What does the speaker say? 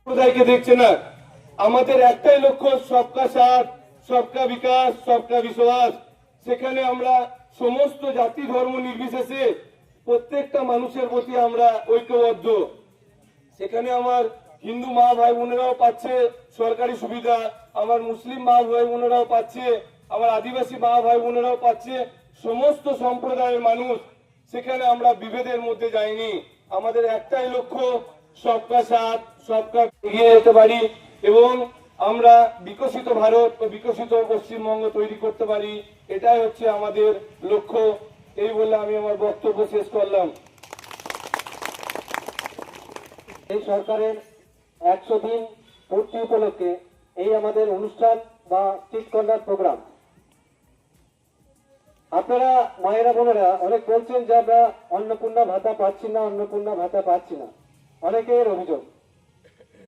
সম্প্রদায়কে দেখছে না। আমাদের একটাই লক্ষ্য, সবকা সাথ, সবকা বিকাশ, সবকা বিশ্বাস। সেখানে আমরা সমস্ত জাতি ধর্ম নির্বিশেষে প্রত্যেকটা মানুষের প্রতি আমরা ঐক্যবদ্ধ। সেখানে আমার হিন্দু মা ভাই বোনেরাও পাচ্ছে সরকারি সুবিধা, আমার মুসলিম মা ভাই বোনেরাও পাচ্ছে, আমার আদিবাসী মা ভাই বোনেরাও পাচ্ছে, সমস্ত সম্প্রদায়ের মানুষ। সেখানে আমরা বিভেদের মধ্যে যাইনি। আমাদের একটাই লক্ষ্য, সবকা সাথ, সবকা এগিয়ে যেতে পারি এবং আমরা বিকশিত ভারত ও বিকশিত পশ্চিমবঙ্গ তৈরি করতে পারি। এটাই হচ্ছে আমাদের লক্ষ্য। এই বলে আমি আমার বক্তব্য শেষ করলাম। এই সরকারের 100 দিন পূর্তি উপলক্ষে এই আমাদের অনুষ্ঠান বা স্ট্রিট কর্নার প্রোগ্রাম। আপনারা মায়েরা বোনেরা অনেক বলছেন যে আমরা অন্নপূর্ণা ভাতা পাচ্ছি না, অন্নপূর্ণা ভাতা পাচ্ছি না, অনেকের অভিযোগ।